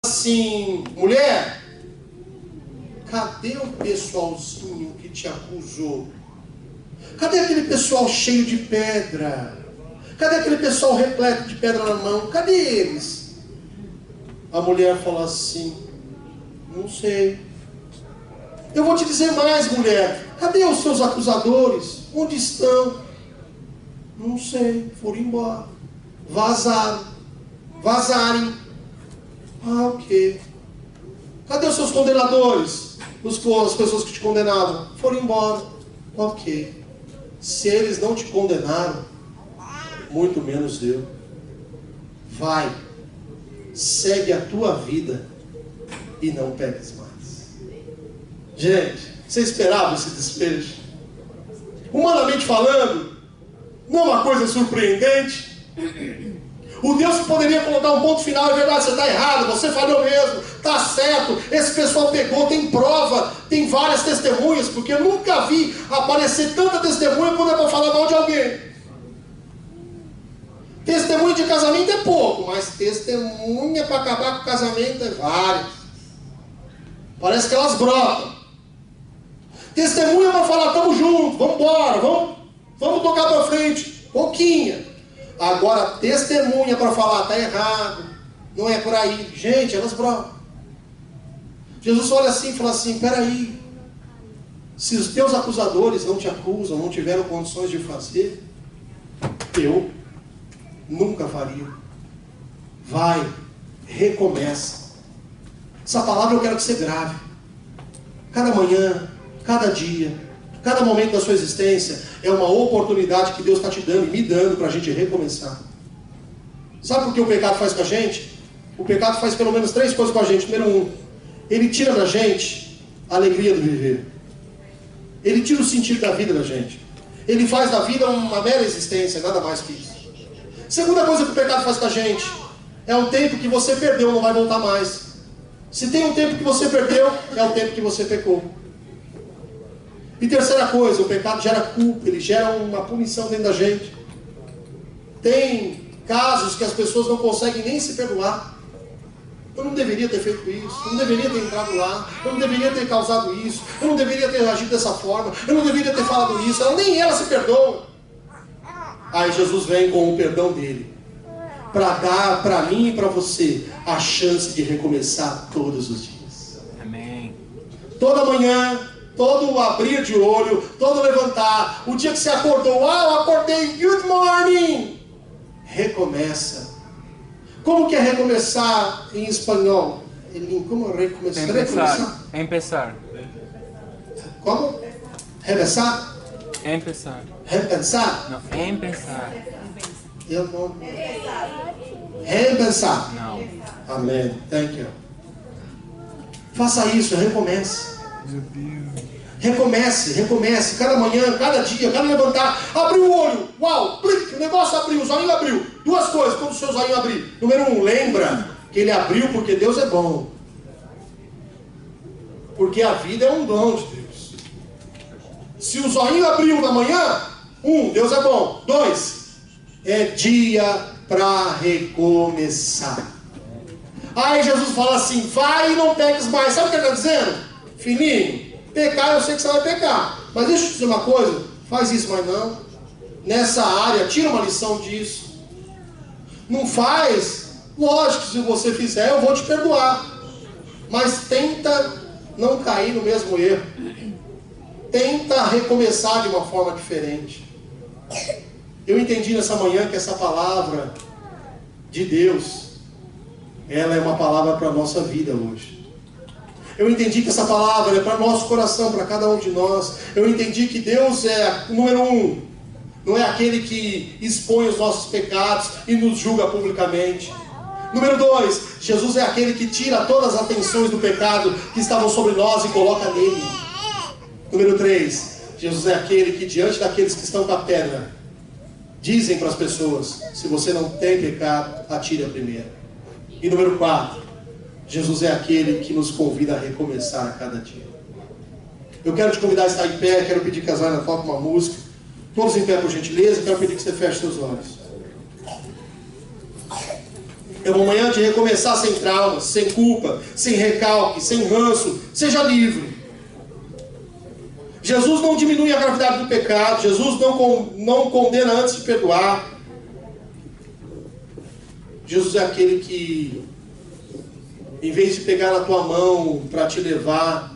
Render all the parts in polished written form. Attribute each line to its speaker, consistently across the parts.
Speaker 1: assim: mulher, cadê o pessoalzinho que te acusou? Cadê aquele pessoal cheio de pedra? Cadê aquele pessoal repleto de pedra na mão? Cadê eles? A mulher falou assim: não sei. Eu vou te dizer mais, mulher. Cadê os seus acusadores? Onde estão? Não sei. Foram embora. Vazaram. Vazarem. Ah, ok. Cadê os seus condenadores? As pessoas que te condenavam? Foram embora. Ok. Se eles não te condenaram, muito menos eu. Vai. Segue a tua vida e não peques mais. Gente, você esperava esse despejo? Humanamente falando, não é uma coisa surpreendente? O Deus que poderia colocar um ponto final: é verdade, você está errado, você falhou mesmo, está certo, esse pessoal pegou, tem prova, tem várias testemunhas, porque eu nunca vi aparecer tanta testemunha quando é para falar mal de alguém. Testemunha de casamento é pouco, mas testemunha para acabar com o casamento é várias. Parece que elas brotam. Testemunha para falar: estamos juntos, vamos embora, vamos tocar para frente, pouquinha. Agora, testemunha para falar: está errado, não é por aí. Gente, elas brotam. Jesus olha assim e fala assim: peraí, se os teus acusadores não te acusam, não tiveram condições de fazer, eu nunca faria. Vai, recomeça. Essa palavra eu quero que você grave. Cada manhã, cada dia, cada momento da sua existência é uma oportunidade que Deus está te dando e me dando para a gente recomeçar. Sabe por que o pecado faz com a gente? O pecado faz pelo menos 3 coisas com a gente. Número 1, ele tira da gente a alegria do viver. Ele tira o sentido da vida da gente. Ele faz da vida uma mera existência, nada mais que isso. Segunda coisa que o pecado faz com a gente é o tempo que você perdeu, não vai voltar mais. Se tem um tempo que você perdeu, é o tempo que você pecou. E terceira coisa, o pecado gera culpa, ele gera uma punição dentro da gente. Tem casos que as pessoas não conseguem nem se perdoar. Eu não deveria ter feito isso, eu não deveria ter entrado lá, eu não deveria ter causado isso, eu não deveria ter agido dessa forma, eu não deveria ter falado isso. Nem ela se perdoa. Aí Jesus vem com o perdão dele para dar para mim e para você a chance de recomeçar todos os dias. Amém. Toda manhã, todo abrir de olho, todo levantar, o dia que você acordou: eu acordei, good morning. Recomeça. Como que é recomeçar em espanhol? Como recomeçar?
Speaker 2: Empezar. Empezar.
Speaker 1: Como? Recomeçar?
Speaker 2: Empezar.
Speaker 1: Repensar?
Speaker 2: Não, empezar.
Speaker 1: Eu não. Repensar.
Speaker 2: Não.
Speaker 1: Amém. Thank you. Faça isso, recomece.
Speaker 2: Meu Deus.
Speaker 1: Recomece. Cada manhã, cada dia, cada levantar. Abriu o olho. Uau, plic, o negócio abriu, o zoinho abriu. 2 coisas quando o seu zoinho abrir. Número 1, lembra que ele abriu porque Deus é bom. Porque a vida é um dom de Deus. Se o zoinho abriu na manhã, 1, Deus é bom. 2, é dia para recomeçar. Aí Jesus fala assim: vai e não peques mais. Sabe o que ele está dizendo? Filhinho, pecar eu sei que você vai pecar, mas deixa eu te dizer uma coisa: faz isso, mas não. Nessa área, tira uma lição disso. Não faz. Lógico que se você fizer eu vou te perdoar, mas tenta não cair no mesmo erro. Tenta recomeçar de uma forma diferente. Eu entendi nessa manhã que essa palavra de Deus, ela é uma palavra para a nossa vida hoje. Eu entendi que essa palavra é para nosso coração, para cada um de nós. Eu entendi que Deus é, número 1, não é aquele que expõe os nossos pecados e nos julga publicamente. Número 2, Jesus é aquele que tira todas as atenções do pecado que estavam sobre nós e coloca nele. Número 3, Jesus é aquele que diante daqueles que estão com a pedra, dizem para as pessoas: se você não tem pecado, atire a primeira. E número 4, Jesus é aquele que nos convida a recomeçar a cada dia. Eu quero te convidar a estar em pé, quero pedir que a Zaina toque uma música. Todos em pé, por gentileza, quero pedir que você feche seus olhos. É uma manhã de recomeçar sem traumas, sem culpa, sem recalque, sem ranço. Seja livre. Jesus não diminui a gravidade do pecado. Jesus não condena antes de perdoar. Jesus é aquele que, em vez de pegar na tua mão para te levar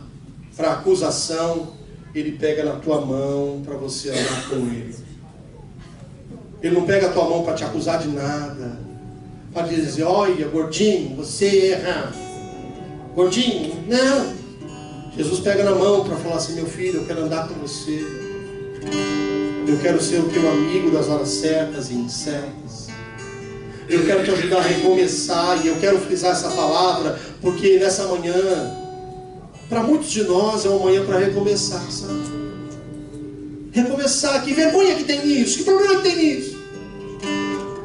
Speaker 1: para acusação, Ele pega na tua mão para você andar com Ele. Ele não pega a tua mão para te acusar de nada, para dizer, olha, gordinho, você erra. Gordinho, não. Jesus pega na mão para falar assim, meu filho, eu quero andar com você. Eu quero ser o teu amigo das horas certas e incertas. Eu quero te ajudar a recomeçar. E eu quero frisar essa palavra, porque nessa manhã, para muitos de nós, é uma manhã para recomeçar, sabe? Recomeçar. Que vergonha que tem nisso? Que problema que tem nisso?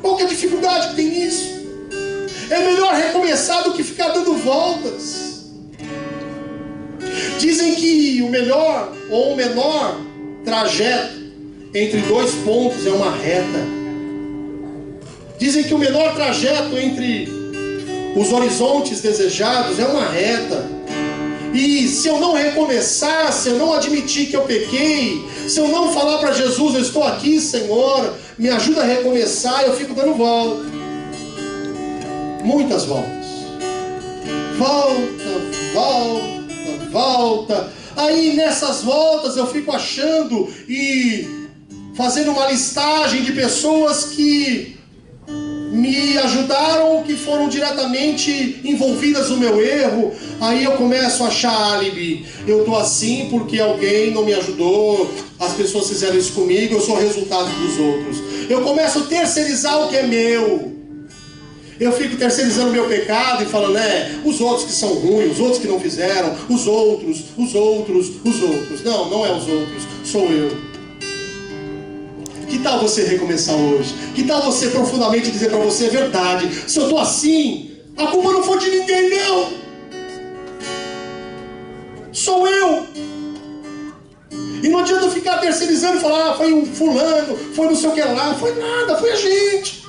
Speaker 1: Qual que é a dificuldade que tem nisso? É melhor recomeçar do que ficar dando voltas. Dizem que o melhor ou o menor trajeto entre dois pontos é uma reta. Dizem que o menor trajeto entre os horizontes desejados é uma reta. E se eu não recomeçar, se eu não admitir que eu pequei, se eu não falar para Jesus, eu estou aqui, Senhor, me ajuda a recomeçar, eu fico dando volta. Muitas voltas. Volta. Aí nessas voltas eu fico achando e fazendo uma listagem de pessoas que me ajudaram, que foram diretamente envolvidas no meu erro. Aí eu começo a achar álibi. Eu estou assim porque alguém não me ajudou, as pessoas fizeram isso comigo, eu sou resultado dos outros. Eu começo a terceirizar o que é meu. Eu fico terceirizando o meu pecado e falando, os outros que são ruins, os outros que não fizeram, os outros. Não, não é os outros, sou eu. Que tal você recomeçar hoje? Que tal você profundamente dizer para você, é verdade, se eu estou assim, a culpa não foi de ninguém, não. Sou eu. E não adianta ficar terceirizando e falar, foi um fulano, foi não sei o que lá, foi nada, foi a gente.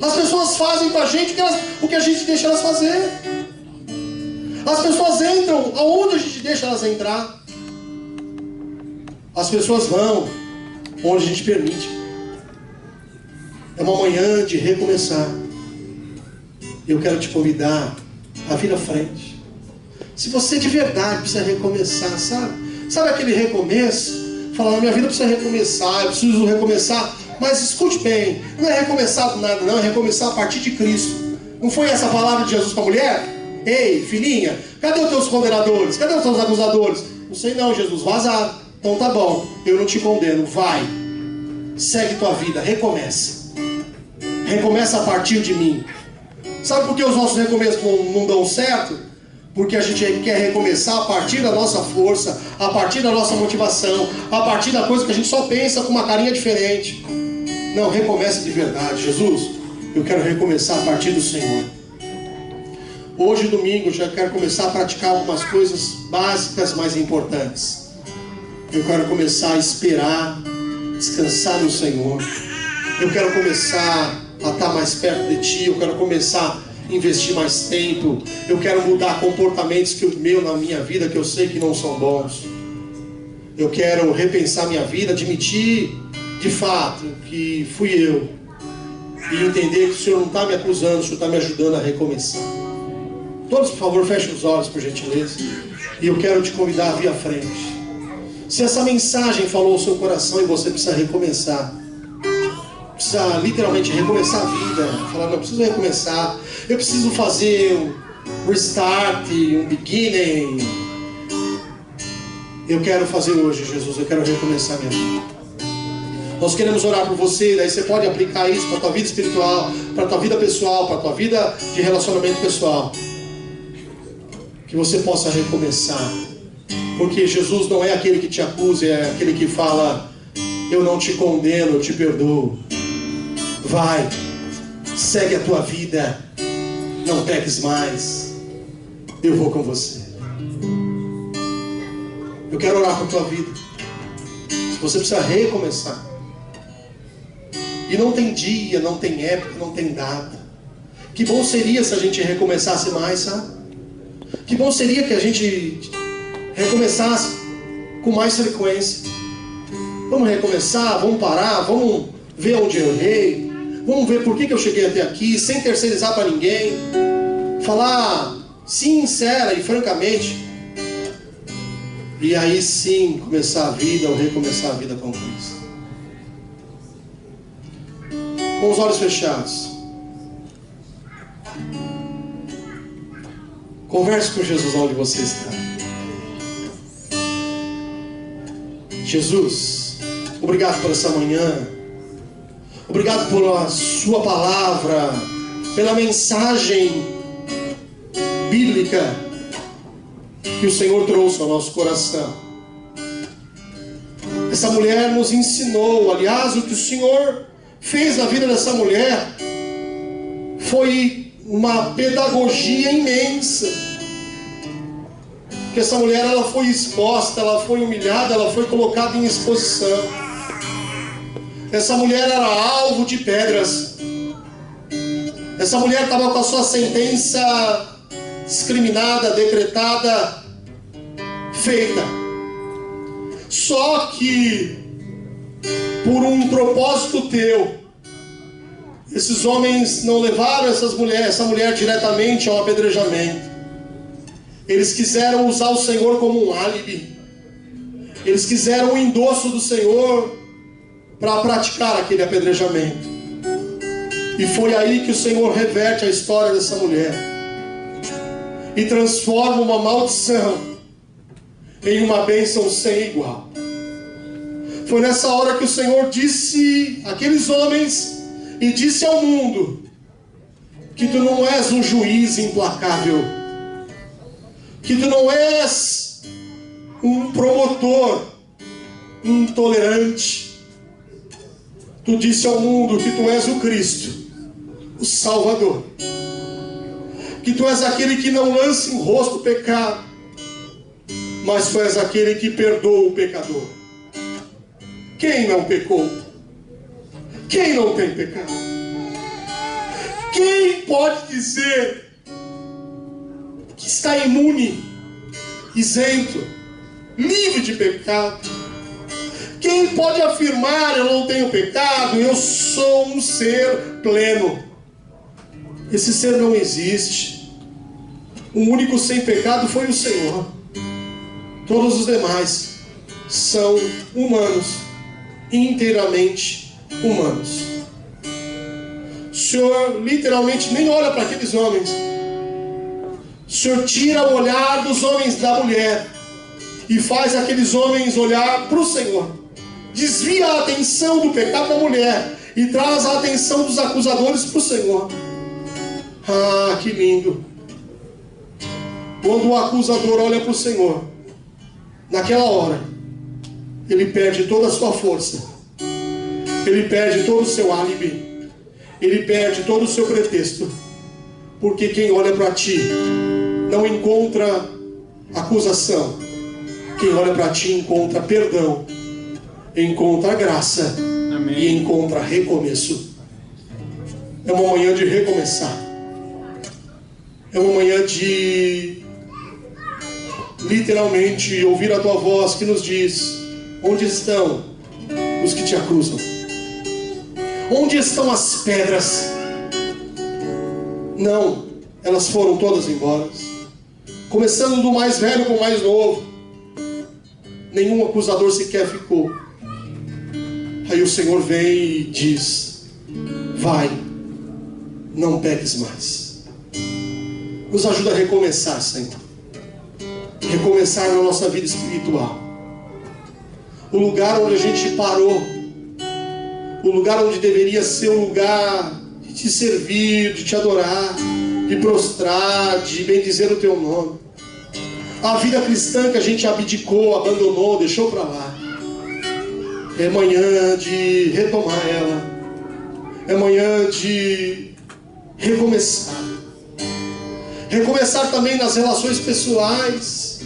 Speaker 1: As pessoas fazem com a gente o que a gente deixa elas fazer. As pessoas entram aonde a gente deixa elas entrar. As pessoas vão onde a gente permite. É uma manhã de recomeçar. Eu quero te convidar a vir à frente. Se você de verdade precisa recomeçar, sabe aquele recomeço? Falar, minha vida precisa recomeçar, eu preciso recomeçar. Mas escute bem, não é recomeçar do nada não, é recomeçar a partir de Cristo. Não foi essa a palavra de Jesus para a mulher? Ei, filhinha, cadê os teus condenadores? Cadê os teus acusadores? Não sei não, Jesus, vazaram. Então tá bom, eu não te condeno, vai. Segue tua vida, recomeça. Recomeça a partir de mim. Sabe por que os nossos recomeços não dão certo? Porque a gente quer recomeçar a partir da nossa força, a partir da nossa motivação, a partir da coisa que a gente só pensa com uma carinha diferente. Não, recomece de verdade. Jesus, eu quero recomeçar a partir do Senhor. Hoje, domingo, eu já quero começar a praticar algumas coisas básicas, mas importantes. Eu quero começar a esperar, descansar no Senhor. Eu quero começar a estar mais perto de Ti. Eu quero começar a investir mais tempo. Eu quero mudar comportamentos na minha vida que eu sei que não são bons. Eu quero repensar minha vida, admitir de fato que fui eu. E entender que o Senhor não está me acusando, o Senhor está me ajudando a recomeçar. Todos, por favor, fechem os olhos, por gentileza. E eu quero te convidar a vir à frente. Se essa mensagem falou ao seu coração e você precisa recomeçar, precisa literalmente recomeçar a vida, falar, não, eu preciso recomeçar, eu preciso fazer um restart, um beginning. Eu quero fazer hoje, Jesus, eu quero recomeçar minha vida. Nós queremos orar por você, daí você pode aplicar isso para a tua vida espiritual, para a tua vida pessoal, para a tua vida de relacionamento pessoal. Que você possa recomeçar. Porque Jesus não é aquele que te acusa, é aquele que fala, eu não te condeno, eu te perdoo. Vai, segue a tua vida, não peques mais, eu vou com você. Eu quero orar por tua vida. Se você precisa recomeçar, e não tem dia, não tem época, não tem data. Que bom seria se a gente recomeçasse mais, sabe? Que bom seria que a gente recomeçasse com mais frequência. Vamos recomeçar, vamos parar, vamos ver onde eu errei, vamos ver por que eu cheguei até aqui, sem terceirizar para ninguém. Falar sincera e francamente. E aí sim começar a vida ou recomeçar a vida com Cristo. Com os olhos fechados. Converse com Jesus onde você está. Jesus, obrigado por essa manhã. Obrigado pela sua palavra, pela mensagem bíblica que o Senhor trouxe ao nosso coração. Essa mulher nos ensinou, aliás, o que o Senhor fez na vida dessa mulher foi uma pedagogia imensa. Porque essa mulher, ela foi exposta, ela foi humilhada, ela foi colocada em exposição. Essa mulher era alvo de pedras. Essa mulher estava com a sua sentença discriminada, decretada, feita. Só que, por um propósito teu, esses homens não levaram essa mulher diretamente ao apedrejamento. Eles quiseram usar o Senhor como um álibi. Eles quiseram o endosso do Senhor para praticar aquele apedrejamento. E foi aí que o Senhor reverte a história dessa mulher e transforma uma maldição em uma bênção sem igual. Foi nessa hora que o Senhor disse àqueles homens e disse ao mundo que tu não és um juiz implacável, que tu não és um promotor intolerante. Tu disse ao mundo que tu és o Cristo, o Salvador, que tu és aquele que não lança em rosto o pecado, mas tu és aquele que perdoa o pecador. Quem não pecou? Quem não tem pecado? Quem pode dizer que está imune, isento, livre de pecado? Quem pode afirmar: eu não tenho pecado, eu sou um ser pleno? Esse ser não existe. O único sem pecado foi o Senhor. Todos os demais são humanos, inteiramente humanos. O Senhor literalmente nem olha para aqueles homens. O Senhor tira o olhar dos homens da mulher e faz aqueles homens olhar para o Senhor. Desvia a atenção do pecado da mulher e traz a atenção dos acusadores para o Senhor. Ah, que lindo! Quando o acusador olha para o Senhor, naquela hora, ele perde toda a sua força, ele perde todo o seu álibi, ele perde todo o seu pretexto, porque quem olha para ti não encontra acusação, quem olha para ti encontra perdão, encontra graça. Amém. E encontra recomeço. É uma manhã de recomeçar, é uma manhã de literalmente ouvir a tua voz que nos diz: onde estão os que te acusam? Onde estão as pedras? Não, elas foram todas embora, começando do mais velho com o mais novo. Nenhum acusador sequer ficou. Aí o Senhor vem e diz: vai, não peques mais. Nos ajuda a recomeçar, Senhor. Recomeçar na nossa vida espiritual. O lugar onde a gente parou, o lugar onde deveria ser um lugar de te servir, de te adorar, de prostrar, de bendizer o teu nome. A vida cristã que a gente abdicou, abandonou, deixou para lá. É manhã de retomar ela. É manhã de recomeçar. Recomeçar também nas relações pessoais,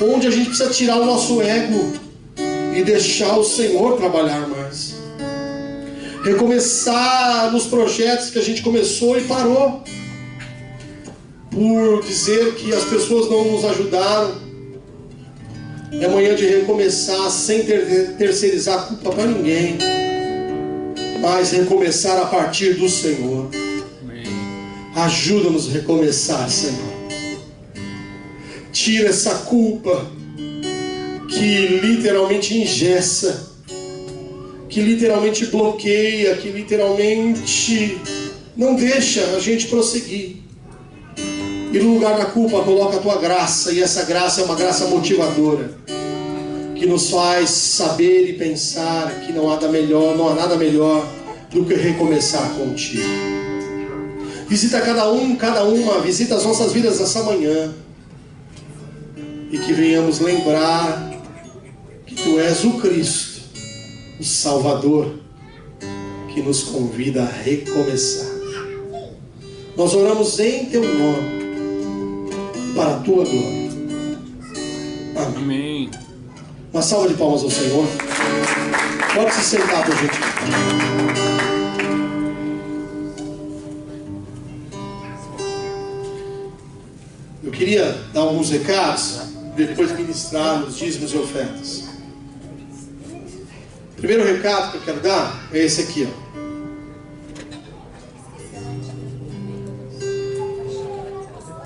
Speaker 1: onde a gente precisa tirar o nosso ego e deixar o Senhor trabalhar mais. recomeçar nos projetos que a gente começou e parou, por dizer que as pessoas não nos ajudaram. É manhã de recomeçar sem terceirizar a culpa para ninguém, mas recomeçar a partir do Senhor. Ajuda-nos a recomeçar, Senhor. Tira essa culpa que literalmente engessa, que literalmente bloqueia, que literalmente não deixa a gente prosseguir. E no lugar da culpa coloca a tua graça, e essa graça é uma graça motivadora, que nos faz saber e pensar que não há nada melhor do que recomeçar contigo. Visita cada uma, visita as nossas vidas nessa manhã, e que venhamos lembrar que Tu és o Cristo, o Salvador, que nos convida a recomeçar. Nós oramos em Teu nome, para a Tua glória. Amém.
Speaker 2: Amém.
Speaker 1: Uma salva de palmas ao Senhor. Pode se sentar, por gente. Eu queria dar alguns recados, depois ministrar os dízimos e ofertas. O primeiro recado que eu quero dar é esse aqui, ó.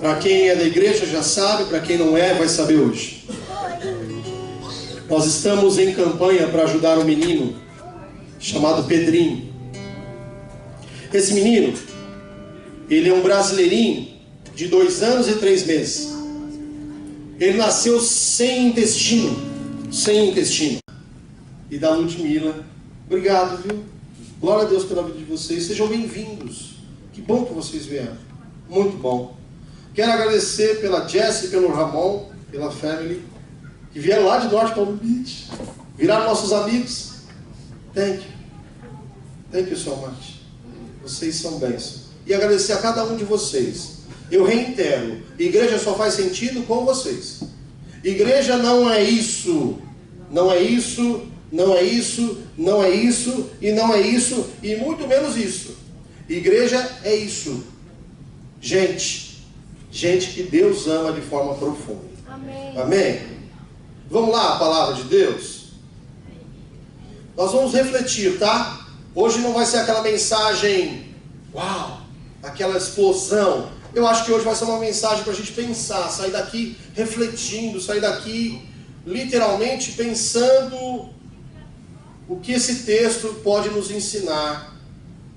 Speaker 1: Para quem é da igreja já sabe, para quem não é, vai saber hoje. Nós estamos em campanha para ajudar um menino chamado Pedrinho. Esse menino, ele é um brasileirinho de 2 anos e 3 meses. Ele nasceu sem intestino. E da Ludmila, obrigado, viu? Glória a Deus pela vida de vocês. Sejam bem-vindos. Que bom que vocês vieram. Muito bom. Quero agradecer pela Jess, pelo Ramon, pela family, que vieram lá de Norte Palm Beach, viraram nossos amigos. Thank you so much. Vocês são bênçãos. E agradecer a cada um de vocês. Eu reitero, igreja só faz sentido com vocês. Igreja não é isso, não é isso, não é isso, não é isso, e não é isso, e muito menos isso. Igreja é isso. Gente que Deus ama de forma profunda. Amém. Amém? Vamos lá, a palavra de Deus? Nós vamos refletir, tá? Hoje não vai ser aquela mensagem, uau, aquela explosão. Eu acho que hoje vai ser uma mensagem para a gente pensar, sair daqui refletindo, sair daqui literalmente pensando o que esse texto pode nos ensinar.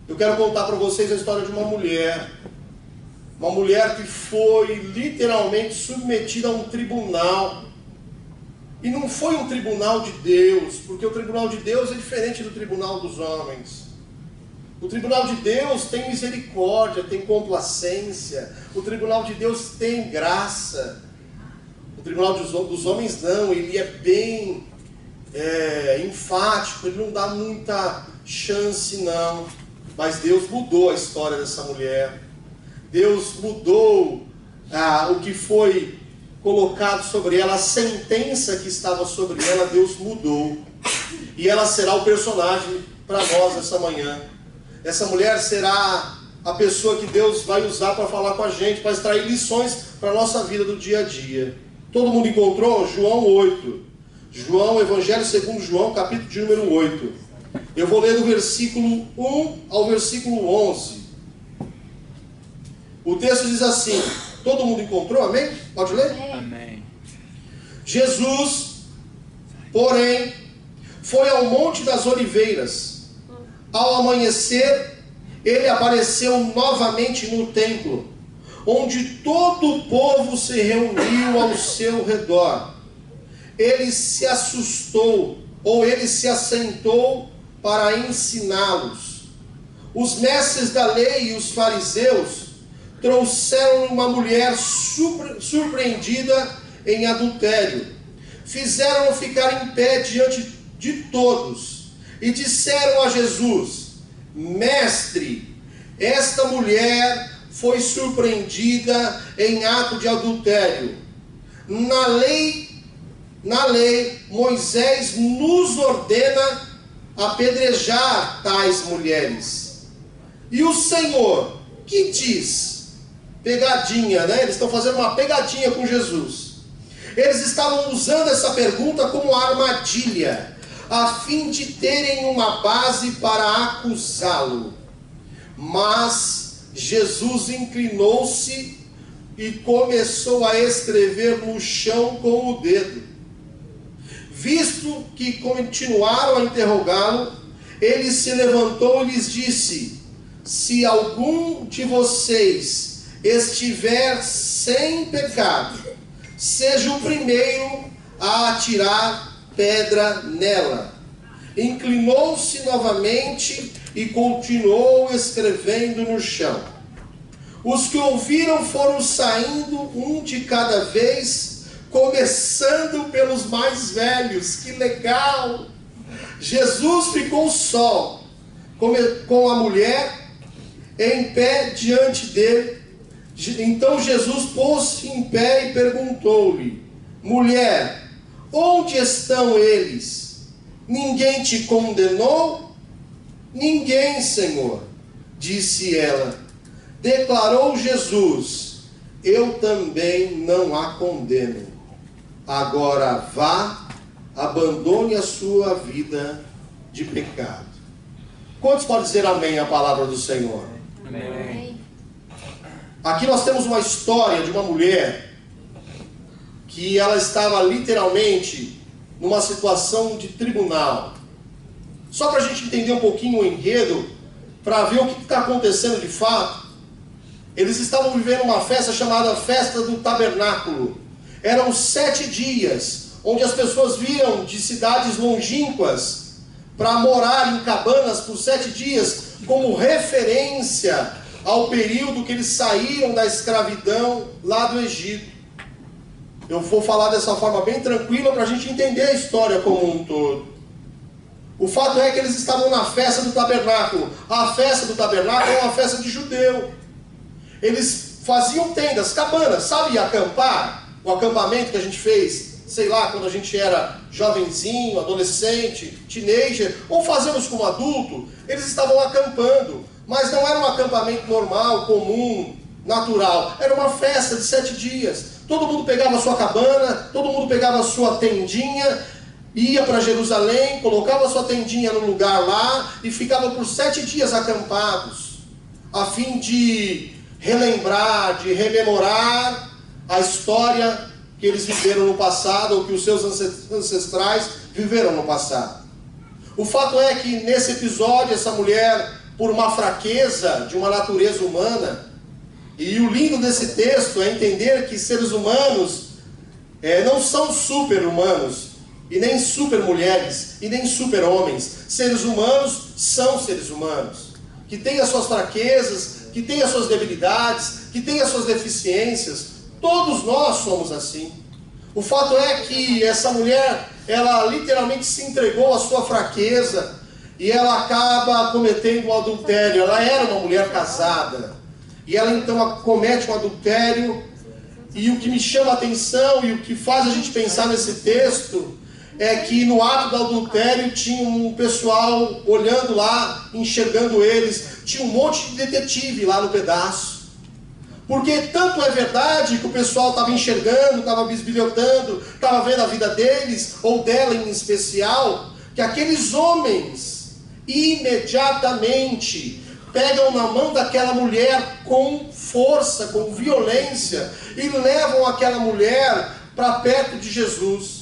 Speaker 1: Eu quero contar para vocês a história de uma mulher que foi literalmente submetida a um tribunal. E não foi um tribunal de Deus, porque o tribunal de Deus é diferente do tribunal dos homens. O tribunal de Deus tem misericórdia, tem complacência. O tribunal de Deus tem graça. O tribunal dos homens não, ele é bem enfático, ele não dá muita chance não. Mas Deus mudou a história dessa mulher. Deus mudou o que foi colocado sobre ela, a sentença que estava sobre ela, Deus mudou. E ela será o personagem para nós essa manhã. Essa mulher será a pessoa que Deus vai usar para falar com a gente, para extrair lições para a nossa vida do dia a dia. Todo mundo encontrou? João 8. João, Evangelho segundo João, capítulo de número 8. Eu vou ler do versículo 1 ao versículo 11. O texto diz assim, todo mundo encontrou, amém? Pode ler?
Speaker 2: Amém.
Speaker 1: Jesus, porém, foi ao Monte das Oliveiras. Ao amanhecer, ele apareceu novamente no templo, onde todo o povo se reuniu ao seu redor. Ele se assustou, ou ele se assentou para ensiná-los. Os mestres da lei e os fariseus trouxeram uma mulher surpreendida em adultério. Fizeram-no ficar em pé diante de todos e disseram a Jesus: Mestre, esta mulher foi surpreendida em ato de adultério. Na lei, Moisés nos ordena apedrejar tais mulheres. E o Senhor, que diz? Pegadinha, né? Eles estão fazendo uma pegadinha com Jesus. Eles estavam usando essa pergunta como armadilha, a fim de terem uma base para acusá-lo. Mas Jesus inclinou-se e começou a escrever no chão com o dedo. Visto que continuaram a interrogá-lo, ele se levantou e lhes disse: se algum de vocês estiver sem pecado, seja o primeiro a atirar pedra nela. Inclinou-se novamente e continuou escrevendo no chão. Os que ouviram foram saindo, um de cada vez, começando pelos mais velhos. Que legal! Jesus ficou só, com a mulher em pé diante dele. Então Jesus pôs-se em pé e perguntou-lhe: mulher, onde estão eles? Ninguém te condenou? Ninguém, Senhor, disse ela. Declarou Jesus: eu também não a condeno. Agora vá, abandone a sua vida de pecado. Quantos podem dizer amém à palavra do Senhor?
Speaker 2: Amém.
Speaker 1: Aqui nós temos uma história de uma mulher que ela estava literalmente numa situação de tribunal. Só para a gente entender um pouquinho o enredo, para ver o que está acontecendo de fato. Eles estavam vivendo uma festa chamada Festa do Tabernáculo. Eram 7 dias, onde as pessoas viram de cidades longínquas para morar em cabanas por 7 dias, como referência ao período que eles saíram da escravidão lá do Egito. Eu vou falar dessa forma bem tranquila para a gente entender a história como um todo. O fato é que eles estavam na festa do tabernáculo. A festa do tabernáculo é uma festa de judeu. Eles faziam tendas, cabanas, sabe acampar? O acampamento que a gente fez, sei lá, quando a gente era jovenzinho, adolescente, teenager, ou fazemos como adulto. Eles estavam acampando, mas não era um acampamento normal, comum, natural. Era uma festa de 7 dias. Todo mundo pegava a sua cabana, todo mundo pegava a sua tendinha, ia para Jerusalém, colocava a sua tendinha no lugar lá e ficava por 7 dias acampados, a fim de relembrar, de rememorar a história que eles viveram no passado, ou que os seus ancestrais viveram no passado. O fato é que nesse episódio, essa mulher, por uma fraqueza de uma natureza humana, e o lindo desse texto é entender que seres humanos não são super-humanos, e nem super-mulheres, e nem super-homens. Seres humanos são seres humanos, que têm as suas fraquezas, que têm as suas debilidades, que têm as suas deficiências. Todos nós somos assim. O fato é que essa mulher, ela literalmente se entregou à sua fraqueza, e ela acaba cometendo um adultério. Ela era uma mulher casada, e ela então comete um adultério. E o que me chama a atenção e o que faz a gente pensar nesse texto é que no ato do adultério tinha um pessoal olhando lá, enxergando eles. Tinha um monte de detetive lá no pedaço. Porque tanto é verdade que o pessoal estava enxergando, estava bisbilhotando, estava vendo a vida deles, ou dela em especial, que aqueles homens imediatamente pegam na mão daquela mulher com força, com violência, e levam aquela mulher para perto de Jesus.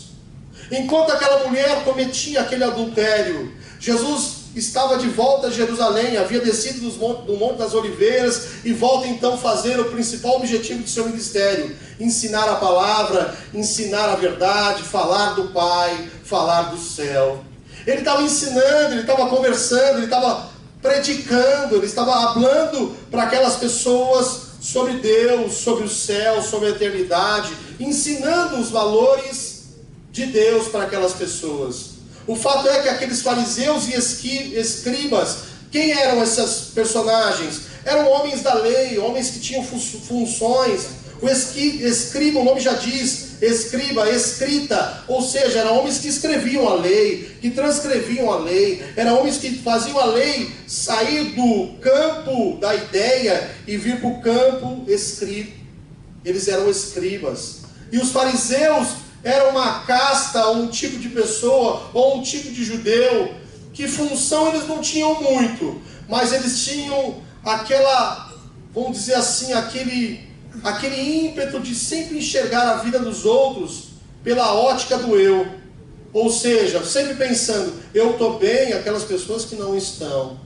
Speaker 1: Enquanto aquela mulher cometia aquele adultério, Jesus estava de volta a Jerusalém, havia descido do Monte das Oliveiras, e volta então a fazer o principal objetivo de seu ministério: ensinar a palavra, ensinar a verdade, falar do Pai, falar do céu. Ele estava ensinando, ele estava conversando, ele estava predicando, ele estava falando para aquelas pessoas sobre Deus, sobre o céu, sobre a eternidade, ensinando os valores de Deus para aquelas pessoas. O fato é que aqueles fariseus e escribas, quem eram esses personagens? Eram homens da lei, homens que tinham funções, O escriba, o nome já diz, escriba, escrita, ou seja, eram homens que escreviam a lei, que transcreviam a lei, eram homens que faziam a lei sair do campo da ideia e vir para o campo escrito. Eles eram escribas. E os fariseus eram uma casta, um tipo de pessoa, ou um tipo de judeu, que função eles não tinham muito, mas eles tinham aquela, vamos dizer assim, aquele ímpeto de sempre enxergar a vida dos outros pela ótica do eu. Ou seja, sempre pensando, eu estou bem, aquelas pessoas que não estão.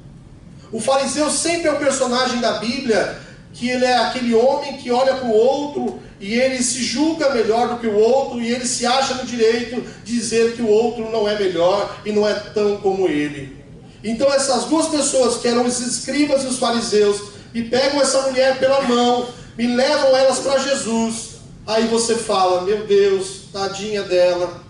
Speaker 1: O fariseu sempre é o personagem da Bíblia, que ele é aquele homem que olha para o outro e ele se julga melhor do que o outro e ele se acha no direito de dizer que o outro não é melhor e não é tão como ele. Então essas duas pessoas, que eram os escribas e os fariseus, me pegam essa mulher pela mão, me levam elas para Jesus. Aí você fala, meu Deus, tadinha dela,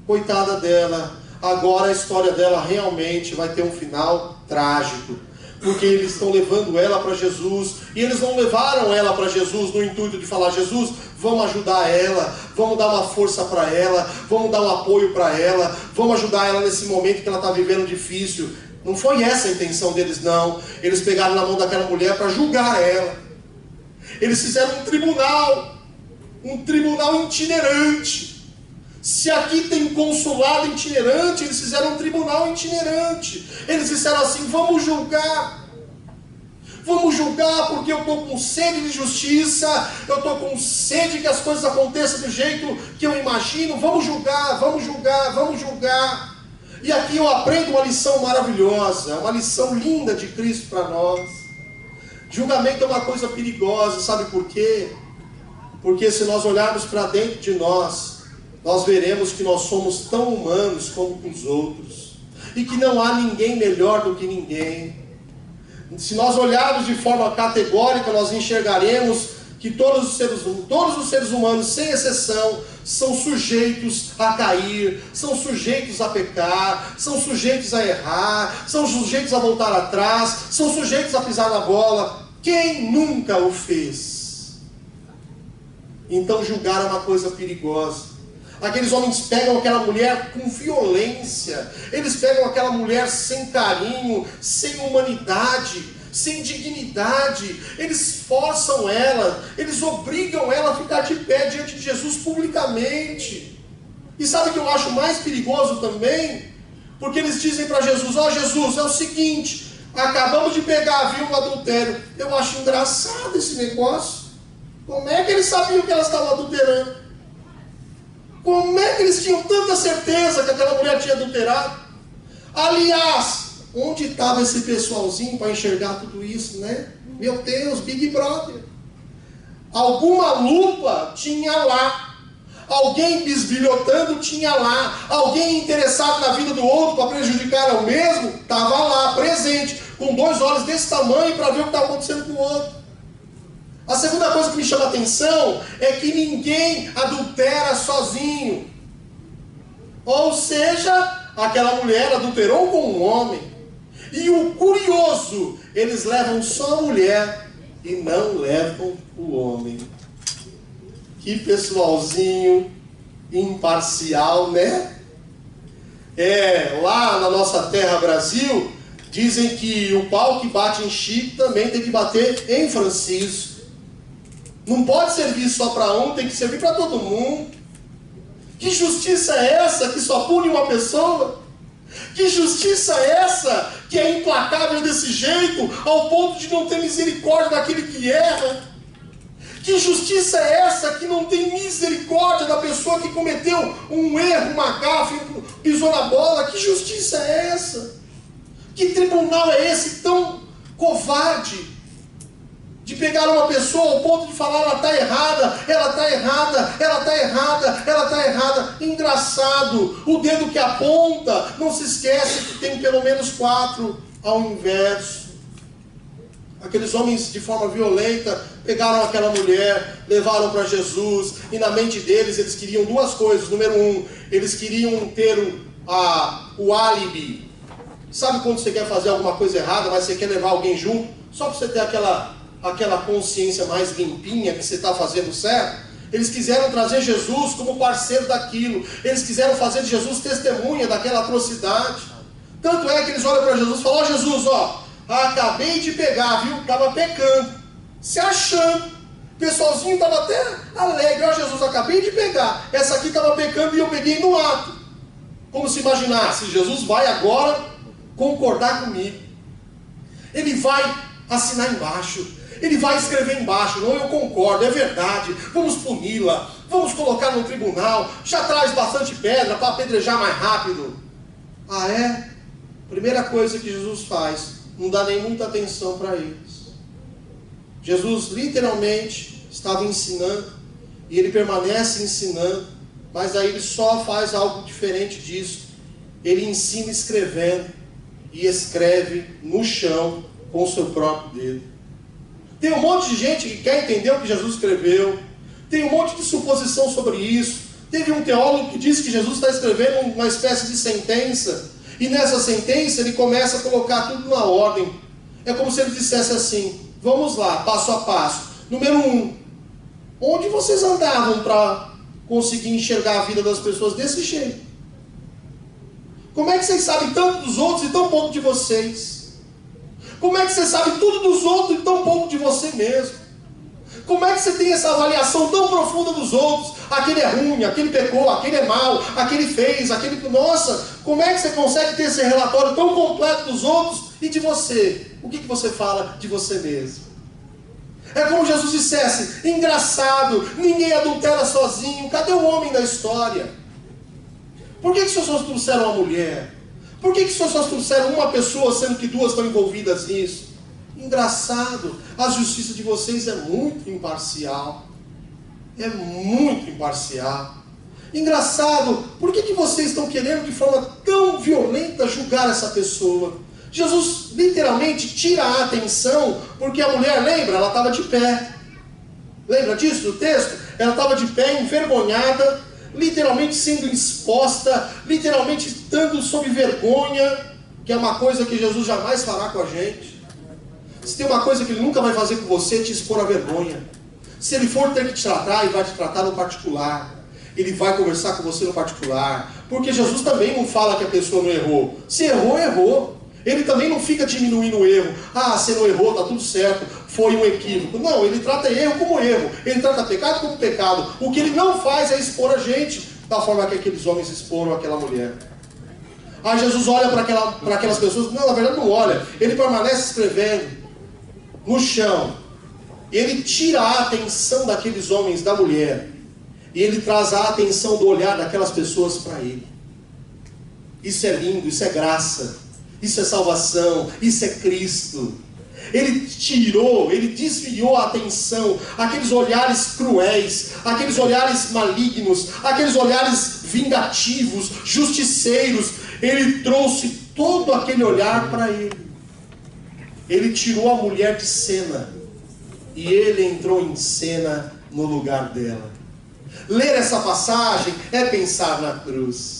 Speaker 1: coitada dela, agora a história dela realmente vai ter um final trágico. Porque eles estão levando ela para Jesus, e eles não levaram ela para Jesus no intuito de falar, Jesus, vamos ajudar ela, vamos dar uma força para ela, vamos dar um apoio para ela, vamos ajudar ela nesse momento que ela está vivendo difícil. Não foi essa a intenção deles, não. Eles pegaram na mão daquela mulher para julgar ela. Eles fizeram um tribunal itinerante. Se aqui tem consulado itinerante, eles fizeram um tribunal itinerante. Eles disseram assim, vamos julgar. Vamos julgar porque eu estou com sede de justiça, eu estou com sede que as coisas aconteçam do jeito que eu imagino. Vamos julgar, vamos julgar, vamos julgar. E aqui eu aprendo uma lição maravilhosa, uma lição linda de Cristo para nós. Julgamento é uma coisa perigosa, sabe por quê? Porque se nós olharmos para dentro de nós veremos que nós somos tão humanos como os outros. E que não há ninguém melhor do que ninguém. Se nós olharmos de forma categórica, nós enxergaremos que todos os seres humanos, sem exceção, são sujeitos a cair, são sujeitos a pecar, são sujeitos a errar, são sujeitos a voltar atrás, são sujeitos a pisar na bola. Quem nunca o fez? Então julgar é uma coisa perigosa. Aqueles homens pegam aquela mulher com violência, eles pegam aquela mulher sem carinho, sem humanidade, sem dignidade, eles forçam ela, eles obrigam ela a ficar de pé diante de Jesus publicamente. E sabe o que eu acho mais perigoso também? Porque eles dizem para Jesus, ó Jesus, é o seguinte, acabamos de pegar, viu, um adultério. Eu acho engraçado esse negócio. Como é que eles sabiam que elas estavam adulterando? Como é que eles tinham tanta certeza que aquela mulher tinha adulterado? Aliás, onde estava esse pessoalzinho para enxergar tudo isso, né? Meu Deus, Big Brother. Alguma lupa tinha lá. Alguém bisbilhotando tinha lá. Alguém interessado na vida do outro para prejudicar ao mesmo, estava lá, presente, com 2 olhos desse tamanho para ver o que estava acontecendo com o outro. A segunda coisa que me chama a atenção é que ninguém adultera sozinho. Ou seja, aquela mulher adulterou com um homem. E o curioso, eles levam só a mulher e não levam o homem. Que pessoalzinho imparcial, né? Lá na nossa terra Brasil, dizem que o pau que bate em Chico também tem que bater em Francisco. Não pode servir só para um, tem que servir para todo mundo. Que justiça é essa que só pune uma pessoa? Que justiça é essa que é implacável desse jeito, ao ponto de não ter misericórdia daquele que erra? Que justiça é essa que não tem misericórdia da pessoa que cometeu um erro, uma gafe, pisou na bola? Que justiça é essa? Que tribunal é esse tão covarde? De pegar uma pessoa ao ponto de falar, ela está errada, ela está errada, ela está errada, ela está errada. Engraçado, o dedo que aponta, não se esquece que tem pelo menos 4 ao inverso. Aqueles homens de forma violenta pegaram aquela mulher, levaram para Jesus, e na mente deles eles queriam 2 coisas. Número 1, eles queriam ter o álibi. Sabe quando você quer fazer alguma coisa errada, mas você quer levar alguém junto, só para você ter aquela aquela consciência mais limpinha que você está fazendo certo. Eles quiseram trazer Jesus como parceiro daquilo. Eles quiseram fazer de Jesus testemunha daquela atrocidade. Tanto é que eles olham para Jesus e falam: ó Jesus, ó, acabei de pegar, viu? Estava pecando, se achando. O pessoalzinho estava até alegre: ó Jesus, acabei de pegar. Essa aqui estava pecando e eu peguei no ato. Como se imaginasse, Jesus vai agora concordar comigo. Ele vai assinar embaixo. Ele vai escrever embaixo: não, eu concordo, é verdade, vamos puni-la, vamos colocar no tribunal, já traz bastante pedra para apedrejar mais rápido. Ah, é? Primeira coisa que Jesus faz, não dá nem muita atenção para eles. Jesus literalmente estava ensinando, e ele permanece ensinando, mas aí ele só faz algo diferente disso. Ele ensina escrevendo, e escreve no chão com o seu próprio dedo. Tem um monte de gente que quer entender o que Jesus escreveu. Tem um monte de suposição sobre isso. Teve um teólogo que disse que Jesus está escrevendo uma espécie de sentença. E nessa sentença ele começa a colocar tudo na ordem. É como se ele dissesse assim: vamos lá, passo a passo. Número 1. Onde vocês andavam para conseguir enxergar a vida das pessoas desse jeito? Como é que vocês sabem tanto dos outros e tão pouco de vocês? Como é que você sabe tudo dos outros e tão pouco de você mesmo? Como é que você tem essa avaliação tão profunda dos outros? Aquele é ruim, aquele pecou, aquele é mau, aquele fez, aquele... Nossa, como é que você consegue ter esse relatório tão completo dos outros e de você? O que você fala de você mesmo? É como Jesus dissesse: engraçado, ninguém adultera sozinho. Cadê o homem da história? Por que os senhores só trouxeram uma mulher? Por que os senhores só trouxeram uma pessoa, sendo que duas estão envolvidas nisso? Engraçado, a justiça de vocês é muito imparcial. É muito imparcial. Engraçado, por que vocês estão querendo de forma tão violenta julgar essa pessoa? Jesus literalmente tira a atenção, porque a mulher, lembra, ela estava de pé. Lembra disso do texto? Ela estava de pé, envergonhada, literalmente sendo exposta, literalmente estando sob vergonha, que é uma coisa que Jesus jamais fará com a gente. Se tem uma coisa que ele nunca vai fazer com você, é te expor à vergonha. Se ele for ter que te tratar, ele vai te tratar no particular. Ele vai conversar com você no particular. Porque Jesus também não fala que a pessoa não errou. Se errou, errou. Ele também não fica diminuindo o erro. Ah, você não errou, está tudo certo, foi um equívoco. Não, ele trata erro como erro. Ele trata pecado como pecado. O que ele não faz é expor a gente da forma que aqueles homens exporam aquela mulher. Aí Jesus olha para aquelas pessoas. Não, na verdade não olha. Ele permanece escrevendo no chão. Ele tira a atenção daqueles homens, da mulher. E ele traz a atenção do olhar daquelas pessoas para ele. Isso é lindo, isso é graça. Isso é salvação, isso é Cristo. Ele tirou, ele desviou a atenção, aqueles olhares cruéis, aqueles olhares malignos, aqueles olhares vingativos, justiceiros. Ele trouxe todo aquele olhar para ele. Ele tirou a mulher de cena e ele entrou em cena no lugar dela. Ler essa passagem é pensar na cruz.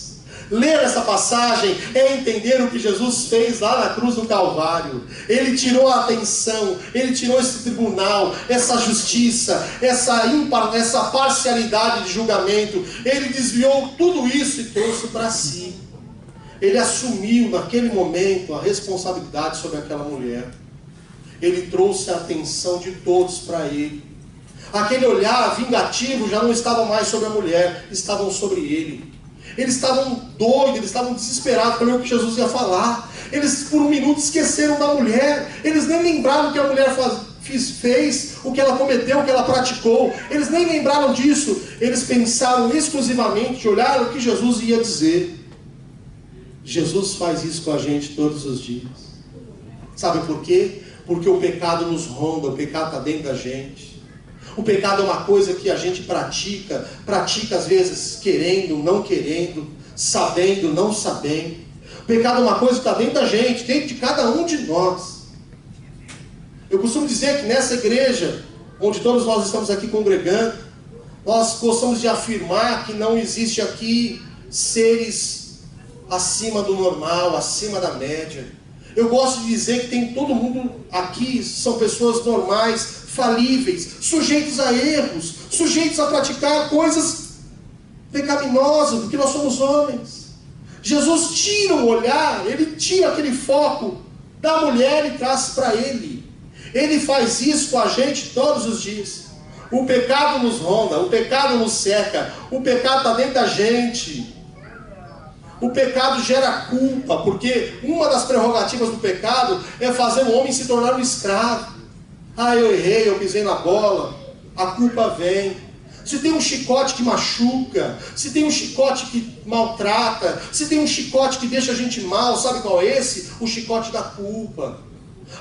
Speaker 1: Ler essa passagem é entender o que Jesus fez lá na cruz do Calvário. Ele tirou a atenção, ele tirou esse tribunal, essa justiça, essa parcialidade de julgamento. Ele desviou tudo isso e trouxe para si. Ele assumiu naquele momento a responsabilidade sobre aquela mulher. Ele trouxe a atenção de todos para ele. Aquele olhar vingativo já não estava mais sobre a mulher, estavam sobre ele. Eles estavam doidos, eles estavam desesperados para ver o que Jesus ia falar. Eles por um minuto esqueceram da mulher. Eles nem lembraram o que a mulher fez, o que ela cometeu, o que ela praticou. Eles nem lembraram disso. Eles pensaram exclusivamente, olharam o que Jesus ia dizer. Jesus faz isso com a gente todos os dias. Sabe por quê? Porque o pecado nos ronda, o pecado está dentro da gente. O pecado é uma coisa que a gente pratica às vezes querendo, não querendo, sabendo, não sabendo. O pecado é uma coisa que está dentro da gente, dentro de cada um de nós. Eu costumo dizer que nessa igreja, onde todos nós estamos aqui congregando, nós gostamos de afirmar que não existe aqui seres acima do normal, acima da média. Eu gosto de dizer que tem todo mundo aqui, são pessoas normais, falíveis, sujeitos a erros, sujeitos a praticar coisas pecaminosas, porque nós somos homens. Jesus tira o olhar, ele tira aquele foco da mulher e traz para ele. Ele faz isso com a gente todos os dias. O pecado nos ronda, o pecado nos cerca, o pecado está dentro da gente. O pecado gera culpa, porque uma das prerrogativas do pecado é fazer o homem se tornar um escravo. Ah, eu errei, eu pisei na bola. A culpa vem. Se tem um chicote que machuca, se tem um chicote que maltrata, se tem um chicote que deixa a gente mal, sabe qual é esse? O chicote da culpa.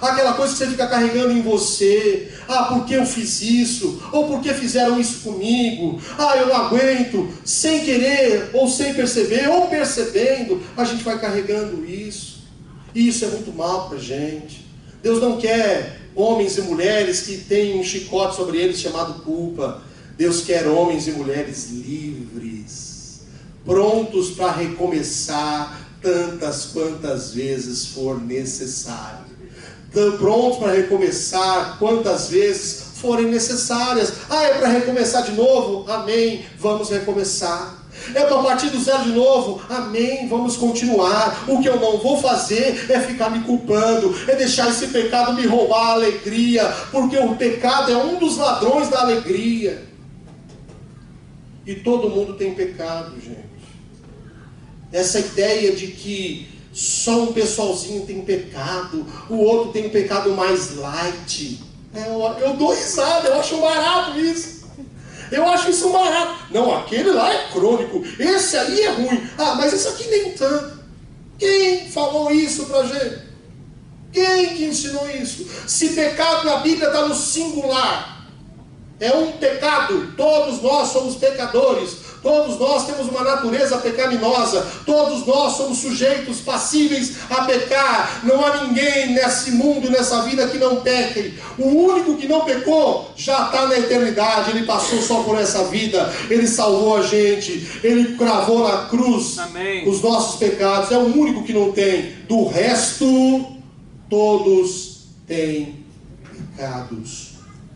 Speaker 1: Aquela coisa que você fica carregando em você. Ah, por que eu fiz isso? Ou por que fizeram isso comigo? Ah, eu não aguento. Sem querer, ou sem perceber, ou percebendo, a gente vai carregando isso. E isso é muito mal para a gente. Deus não quer homens e mulheres que têm um chicote sobre eles chamado culpa. Deus quer homens e mulheres livres, prontos para recomeçar tantas quantas vezes for necessário. Prontos para recomeçar quantas vezes forem necessárias. Ah, é para recomeçar de novo? Amém, vamos recomeçar. É para partir do zero de novo? Amém, vamos continuar. O que eu não vou fazer é ficar me culpando, é deixar esse pecado me roubar a alegria, porque o pecado é um dos ladrões da alegria. E todo mundo tem pecado, gente. Essa ideia de que só um pessoalzinho tem pecado, o outro tem um pecado mais light. Eu dou risada, eu acho barato isso. Eu acho isso barato. Não, aquele lá é crônico, esse aí é ruim. Ah, mas esse aqui nem tanto. Quem falou isso pra gente? Quem que ensinou isso? Se pecado na Bíblia está no singular, é um pecado, todos nós somos pecadores, todos nós temos uma natureza pecaminosa, todos nós somos sujeitos passíveis a pecar. Não há ninguém nesse mundo, nessa vida que não peque. O único que não pecou já está na eternidade, ele passou só por essa vida, ele salvou a gente, ele cravou na cruz
Speaker 2: Amém.
Speaker 1: Os nossos pecados, é o único que não tem. Do resto, todos têm pecados,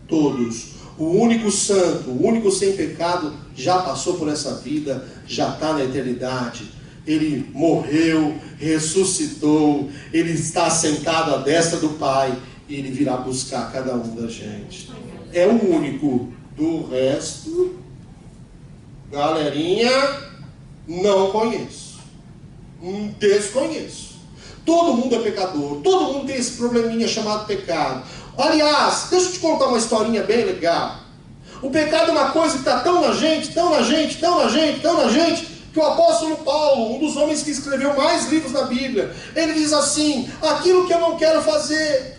Speaker 1: todos. O único santo, o único sem pecado, já passou por essa vida, já está na eternidade. Ele morreu, ressuscitou, ele está sentado à destra do Pai, e ele virá buscar cada um da gente. É o único. Do resto, galerinha, não conheço. Desconheço. Todo mundo é pecador, todo mundo tem esse probleminha chamado pecado. Aliás, deixa eu te contar uma historinha bem legal. O pecado é uma coisa que está tão na gente, tão na gente, tão na gente, tão na gente, que o apóstolo Paulo, um dos homens que escreveu mais livros na Bíblia, ele diz assim: aquilo que eu não quero fazer,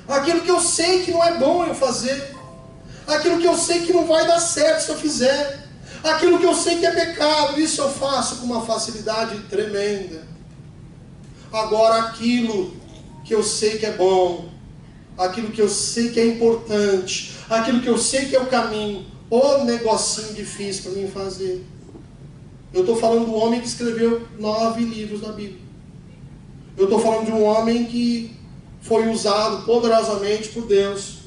Speaker 1: aquilo que eu sei que não é bom eu fazer, aquilo que eu sei que não vai dar certo se eu fizer, aquilo que eu sei que é pecado, isso eu faço com uma facilidade tremenda. Agora aquilo que eu sei que é bom, aquilo que eu sei que é importante, aquilo que eu sei que é o caminho, ô negocinho difícil para mim fazer. Eu estou falando de um homem que escreveu 9 livros da Bíblia. Eu estou falando de um homem que foi usado poderosamente por Deus.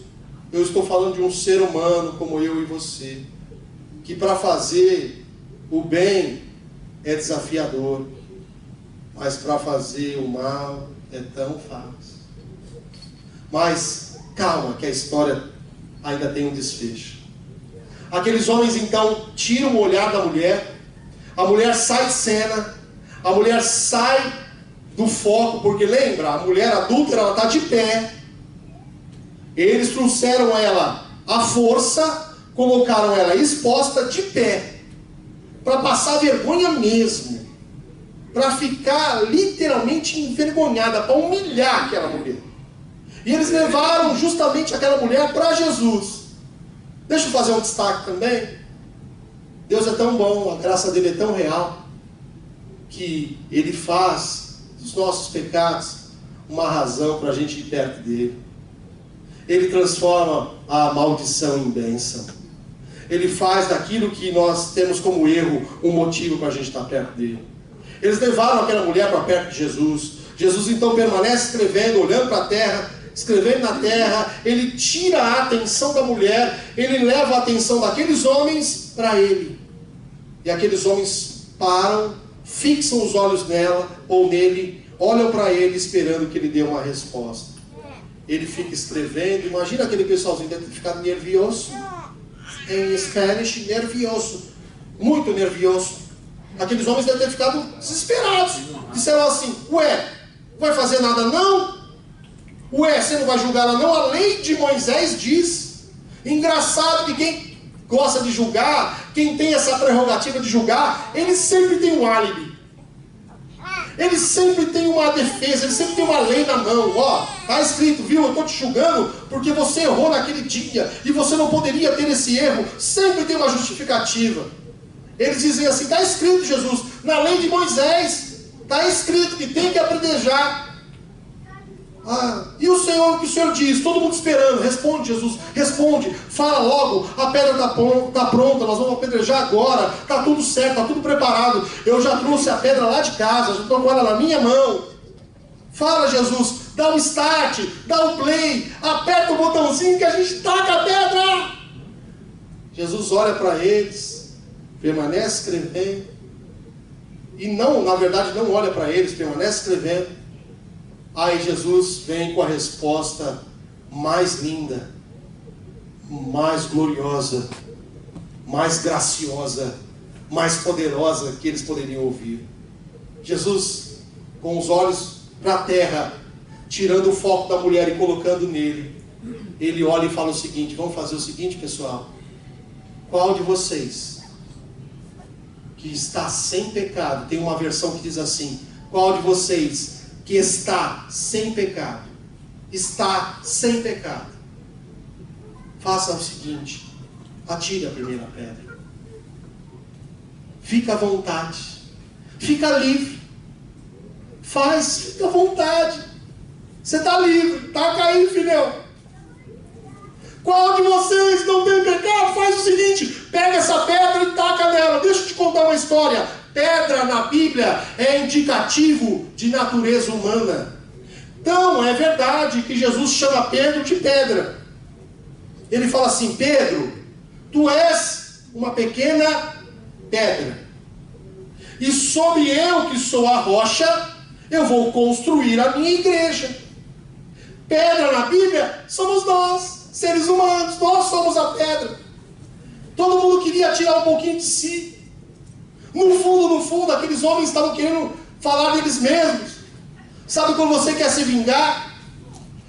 Speaker 1: Eu estou falando de um ser humano como eu e você, que para fazer o bem é desafiador, mas para fazer o mal é tão fácil. Mas calma, que a história ainda tem um desfecho. Aqueles homens então tiram o olhar da mulher, a mulher sai de cena, a mulher sai do foco, porque lembra, a mulher adúltera, ela está de pé. Eles trouxeram ela à força, colocaram ela exposta de pé, para passar vergonha mesmo, para ficar literalmente envergonhada, para humilhar aquela mulher. E eles levaram justamente aquela mulher para Jesus. Deixa eu fazer um destaque também. Deus é tão bom, a graça dele é tão real, que ele faz dos nossos pecados uma razão para a gente ir perto dele. Ele transforma a maldição em bênção. Ele faz daquilo que nós temos como erro um motivo para a gente estar perto dele. Eles levaram aquela mulher para perto de Jesus. Jesus então permanece escrevendo, olhando para a terra, escrevendo na terra. Ele tira a atenção da mulher, ele leva a atenção daqueles homens para ele. E aqueles homens param, fixam os olhos nela ou nele, olham para ele esperando que ele dê uma resposta. Ele fica escrevendo. Imagina aquele pessoalzinho deve ter ficado nervioso. Em Spanish, nervioso. Muito nervioso. Aqueles homens devem ter ficado desesperados. Disseram assim: ué, não vai fazer nada não? Ué, você não vai julgar ela não? A lei de Moisés diz. Engraçado que quem gosta de julgar, quem tem essa prerrogativa de julgar, ele sempre tem um álibi. Ele sempre tem uma defesa, ele sempre tem uma lei na mão. Ó, está escrito, viu? Eu estou te julgando porque você errou naquele dia e você não poderia ter esse erro. Sempre tem uma justificativa. Eles dizem assim: está escrito, Jesus, na lei de Moisés, está escrito que tem que apedrejar. E o Senhor, o que o Senhor diz? Todo mundo esperando. Responde, Jesus, responde, fala logo. A pedra está pronta, nós vamos apedrejar agora. Está tudo certo, está tudo preparado. Eu já trouxe a pedra lá de casa, já estou com ela na minha mão. Fala, Jesus, dá um start, dá um play, aperta o botãozinho que a gente taca a pedra. Jesus olha para eles, permanece escrevendo. E não, na verdade, não olha para eles, permanece escrevendo. Aí Jesus vem com a resposta mais linda, mais gloriosa, mais graciosa, mais poderosa que eles poderiam ouvir. Jesus, com os olhos para a terra, tirando o foco da mulher e colocando nele, ele olha e fala o seguinte: vamos fazer o seguinte, pessoal. Qual de vocês que está sem pecado? Tem uma versão que diz assim: qual de vocês que está sem pecado, está sem pecado, faça o seguinte: atire a primeira pedra. Fica à vontade, fica livre, fica à vontade, você está livre, taca aí, filhão. Qual de vocês não tem pecado? Faz o seguinte: pega essa pedra e taca nela. Deixa eu te contar uma história. Pedra na Bíblia é indicativo de natureza humana. Então é verdade que Jesus chama Pedro de pedra. Ele fala assim: Pedro, tu és uma pequena pedra, e sobre eu, que sou a rocha, eu vou construir a minha igreja. Pedra na Bíblia somos nós, seres humanos, nós somos a pedra. Todo mundo queria tirar um pouquinho de si. No fundo, aqueles homens estavam querendo falar deles mesmos. Sabe quando você quer se vingar?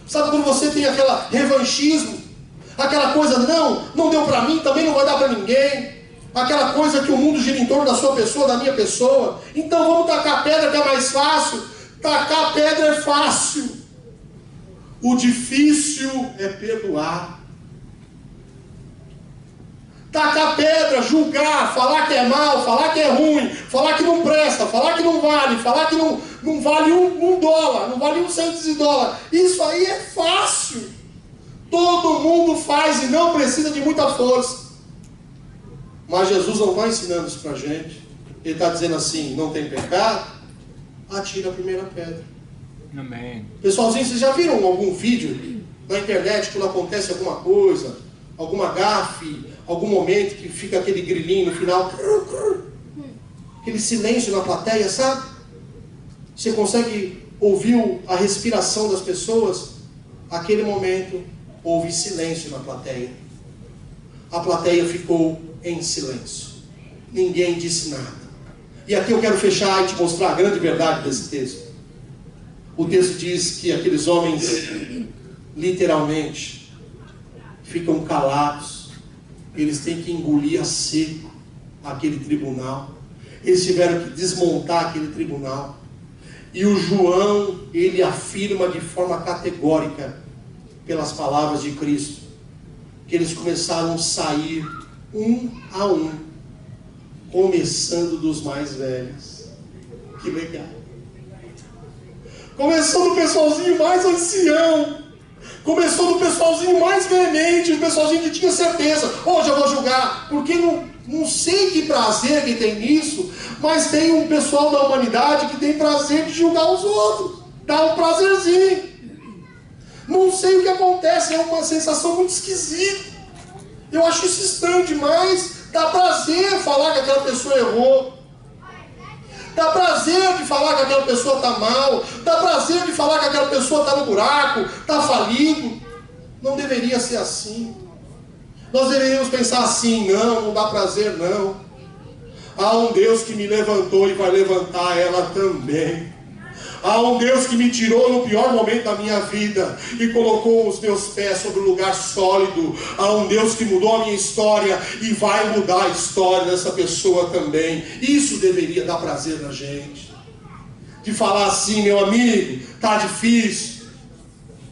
Speaker 1: Sabe quando você tem aquela revanchismo? Aquela coisa: não deu para mim, também não vai dar para ninguém. Aquela coisa que o mundo gira em torno da sua pessoa, da minha pessoa. Então vamos tacar pedra que é mais fácil. Tacar pedra é fácil. O difícil é perdoar. Tacar pedra, julgar, falar que é mal, falar que é ruim, falar que não presta, falar que não vale, falar que não vale um dólar, não vale 1 cento de dólar. Isso aí é fácil. Todo mundo faz e não precisa de muita força. Mas Jesus não está ensinando isso para a gente. Ele está dizendo assim: não tem pecado? Atira a primeira pedra.
Speaker 2: Amém.
Speaker 1: Pessoalzinho, vocês já viram algum vídeo na internet quando acontece alguma coisa, alguma gafe, algum momento que fica aquele grilinho no final, aquele silêncio na plateia, sabe? Você consegue ouvir a respiração das pessoas? Aquele momento houve silêncio na plateia. A plateia ficou em silêncio. Ninguém disse nada. E aqui eu quero fechar e te mostrar a grande verdade desse texto. O texto diz que aqueles homens literalmente ficam calados. Eles têm que engolir a seco aquele tribunal. Eles tiveram que desmontar aquele tribunal. E o João, ele afirma de forma categórica, pelas palavras de Cristo, que eles começaram a sair um a um, começando dos mais velhos. Que legal. Começou do pessoalzinho mais ancião. Começou do pessoalzinho mais veemente, o pessoalzinho que tinha certeza: hoje eu vou julgar, porque não sei que prazer que tem nisso, mas tem um pessoal da humanidade que tem prazer de julgar os outros. Dá um prazerzinho. Não sei o que acontece, é uma sensação muito esquisita. Eu acho isso estranho demais. Dá prazer falar que aquela pessoa errou. Dá prazer de falar que aquela pessoa está mal. Dá prazer de falar que aquela pessoa está no buraco, está falido. Não deveria ser assim. Nós deveríamos pensar assim: não dá prazer não. Há um Deus que me levantou e vai levantar ela também. Há um Deus que me tirou no pior momento da minha vida e colocou os meus pés sobre um lugar sólido. Há um Deus que mudou a minha história e vai mudar a história dessa pessoa também. Isso deveria dar prazer na gente. De falar assim: meu amigo, tá difícil,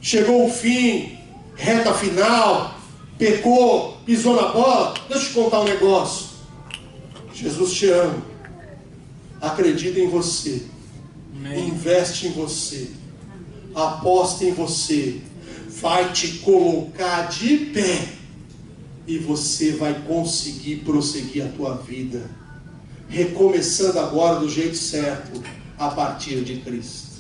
Speaker 1: chegou o fim, reta final, pecou, pisou na bola. Deixa eu te contar um negócio. Jesus te ama, acredita em você.
Speaker 2: Amém.
Speaker 1: Investe em você, aposta em você, vai te colocar de pé e você vai conseguir prosseguir a tua vida, recomeçando agora do jeito certo, a partir de Cristo.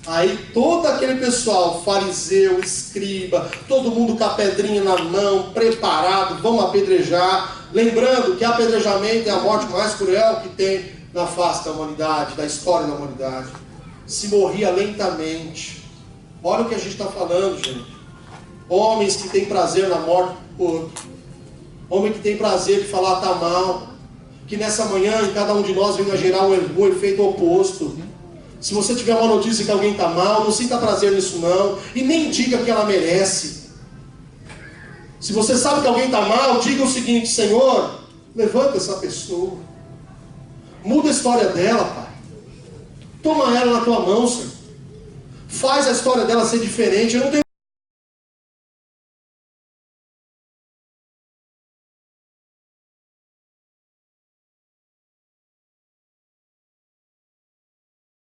Speaker 1: Aí todo aquele pessoal, fariseu, escriba, todo mundo com a pedrinha na mão, preparado, vamos apedrejar, lembrando que apedrejamento é a morte mais cruel que tem na face da humanidade, da história da humanidade. Se morria lentamente. Olha o que a gente está falando, gente. Homens que têm prazer na morte do outro. Homem que tem prazer de falar tá mal. Que nessa manhã em cada um de nós venha gerar um efeito oposto. Se você tiver uma notícia que alguém está mal, não sinta prazer nisso não. E nem diga que ela merece. Se você sabe que alguém está mal, diga o seguinte: Senhor, levanta essa pessoa. Muda a história dela, Pai. Toma ela na tua mão, Senhor. Faz a história dela ser diferente. Eu não tenho